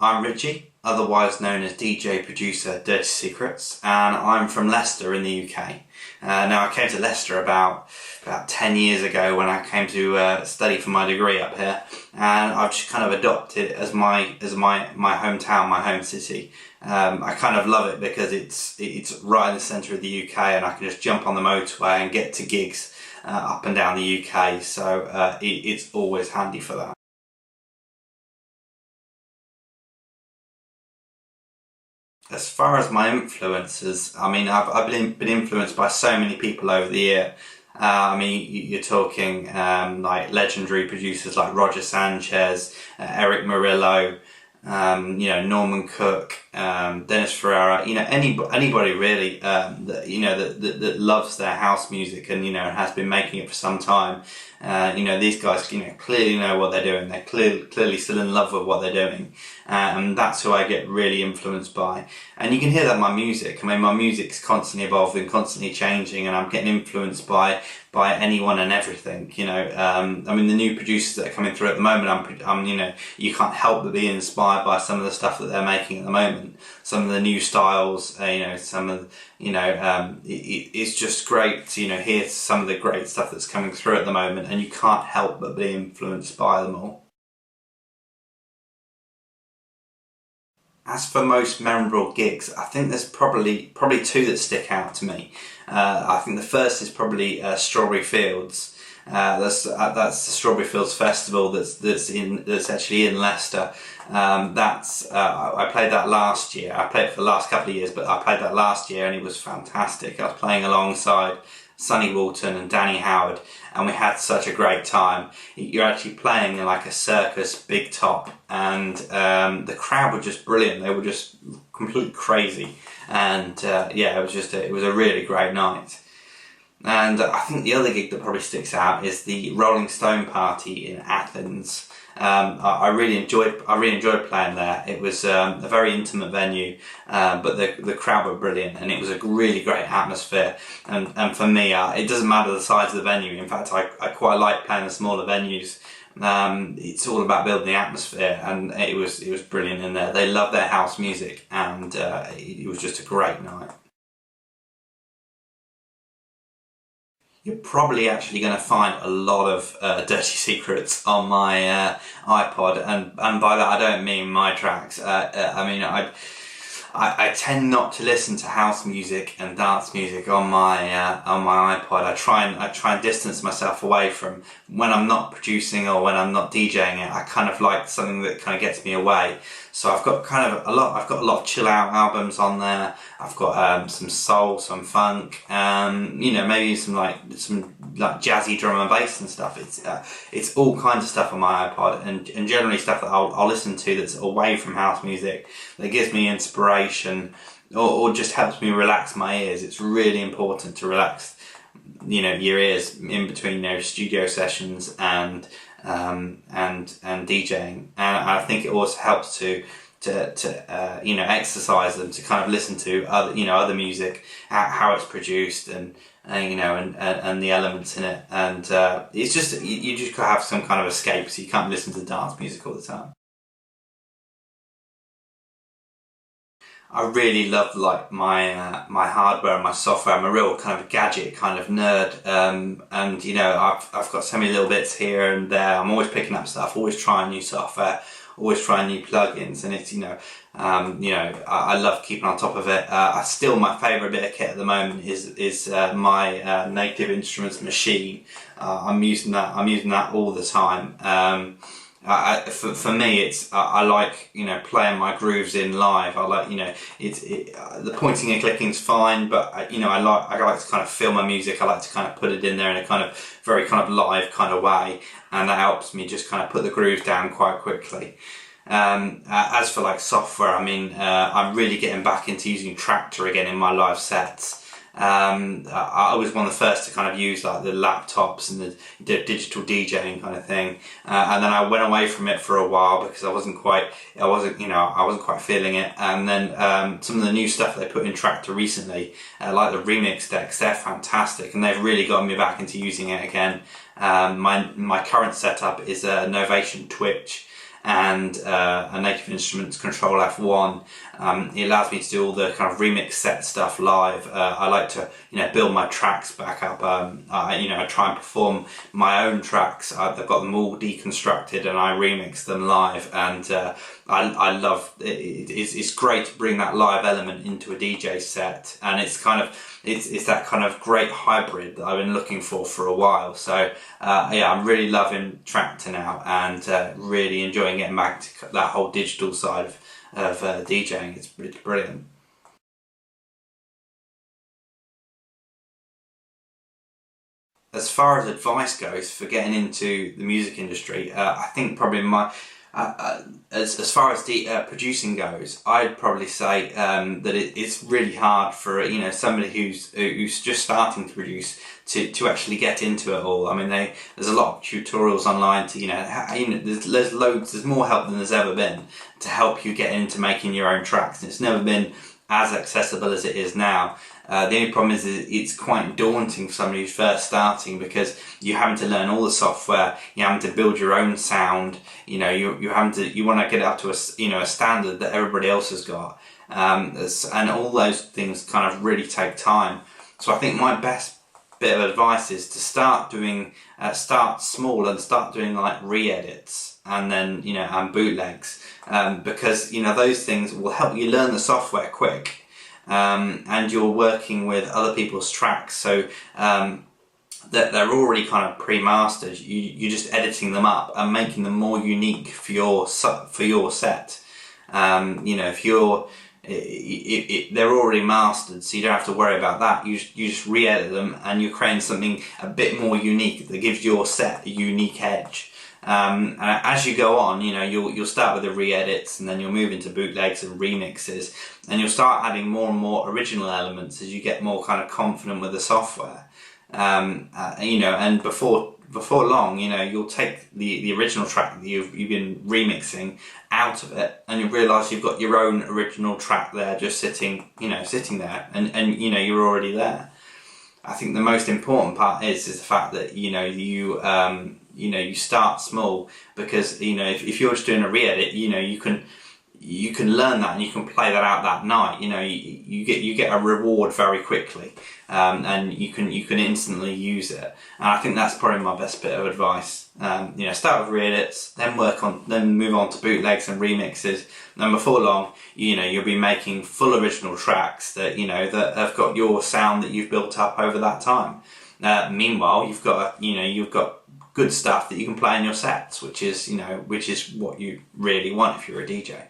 I'm Richie, otherwise known as DJ producer Dirty Secrets, and I'm from Leicester in the UK. Now I came to Leicester about 10 years ago when I came to study for my degree up here, and I've just kind of adopted it as my hometown, my home city. I kind of love it because it's right in the centre of the UK, and I can just jump on the motorway and get to gigs up and down the UK. So it's always handy for that. As far as my influences, I mean, I've been influenced by so many people over the year. You're talking like legendary producers like Roger Sanchez, Eric Murillo, Norman Cook, Dennis Ferreira, anybody really, that loves their house music and, has been making it for some time. These guys, clearly know what they're doing. They're clearly still in love with what they're doing. And that's who I get really influenced by. And you can hear that in my music. I mean, my music's constantly evolving, constantly changing, and I'm getting influenced by anyone and everything. The new producers that are coming through at the moment, you can't help but be inspired by some of the stuff that they're making at the moment. Some of the new styles, it's just great to, hear some of the great stuff that's coming through at the moment, and you can't help but be influenced by them all. As for most memorable gigs, I think there's probably two that stick out to me. I think the first is probably Strawberry Fields. That's the Strawberry Fields Festival that's actually in Leicester. I played that last year. I played it for the last couple of years, but I played that last year and it was fantastic. I was playing alongside Sonny Walton and Danny Howard, and we had such a great time. You're actually playing in like a circus big top, and the crowd were just brilliant. They were just completely crazy, and it was a really great night. And I think the other gig that probably sticks out is the Rolling Stone party in Athens. I really enjoyed playing there. It was a very intimate venue, but the crowd were brilliant, and it was a really great atmosphere. And for me, it doesn't matter the size of the venue. In fact, I quite like playing the smaller venues. It's all about building the atmosphere, and it was brilliant in there. They love their house music, and it was just a great night. You're probably actually going to find a lot of Dirty Secrets on my iPod, and by that I don't mean my tracks. I tend not to listen to house music and dance music on my iPod. I try and distance myself away from when I'm not producing or when I'm not DJing it. I kind of like something that kind of gets me away. So I've got I've got a lot of chill out albums on there. I've got some soul, some funk, maybe some jazzy drum and bass and stuff. It's all kinds of stuff on my iPod, and generally stuff that I'll listen to that's away from house music, that gives me inspiration or just helps me relax my ears. It's really important to relax, your ears in between studio sessions and DJing, and I think it also helps to exercise them, to kind of listen to other music, how it's produced, and the elements in it, and it's just you just gotta have some kind of escape, so you can't listen to dance music all the time. I really love my hardware and my software. I'm a real kind of gadget kind of nerd, and I've got so many little bits here and there. I'm always picking up stuff, always trying new software, always trying new plugins, and it's I love keeping on top of it. Still, my favourite bit of kit at the moment is my Native Instruments machine. I'm using that all the time. For me, I like playing my grooves in live. I like the pointing and clicking's fine, but I like to kind of feel my music. I like to kind of put it in there in a kind of very kind of live kind of way, and that helps me just kind of put the grooves down quite quickly. As for software, I'm really getting back into using Traktor again in my live sets. I was one of the first to kind of use the laptops and the digital DJing kind of thing, and then I went away from it for a while because I wasn't quite feeling it. And then some of the new stuff they put in Traktor recently, like the remix decks, they're fantastic, and they've really gotten me back into using it again. My current setup is a Novation Twitch. and a Native Instruments Control F1. It allows me to do all the kind of remix set stuff live. I like to, build my tracks back up. I try and perform my own tracks. I've got them all deconstructed and I remix them live, and I love it. It's great to bring that live element into a DJ set, and it's that kind of great hybrid that I've been looking for a while. So I'm really loving Traktor now, and really enjoying getting back to that whole digital side of DJing. It's brilliant. As far as advice goes for getting into the music industry, I think probably as far as producing goes, I'd probably say that it's really hard for somebody who's just starting to produce to actually get into it all. I mean, there's a lot of tutorials online to there's loads, there's more help than there's ever been to help you get into making your own tracks, and it's never been as accessible as it is now. The only problem is it's quite daunting for somebody who's first starting, because you're having to learn all the software, you're having to build your own sound, you want to get up to a standard that everybody else has got, and all those things kind of really take time. So I think my best bit of advice is to start small and start doing like re-edits and then and bootlegs, because those things will help you learn the software quick. And you're working with other people's tracks, so that they're already kind of pre-mastered. You're just editing them up and making them more unique for your set. If they're already mastered, so you don't have to worry about that. You just re-edit them, and you're creating something a bit more unique that gives your set a unique edge. And as you go on, you'll start with the re-edits, and then you'll move into bootlegs and remixes, and you'll start adding more and more original elements as you get more kind of confident with the software. And before long, you'll take the original track that you've been remixing out of it, and you'll realise you've got your own original track there, just sitting there, and you're already there. I think the most important part is the fact that you start small, because if you're just doing a re-edit, you can learn that and you can play that out that night. You get a reward very quickly, and you can instantly use it. And I think that's probably my best bit of advice. Start with re-edits, then move on to bootlegs and remixes. And before long, you'll be making full original tracks that that have got your sound that you've built up over that time. Meanwhile, you've got good stuff that you can play in your sets, which is what you really want if you're a DJ.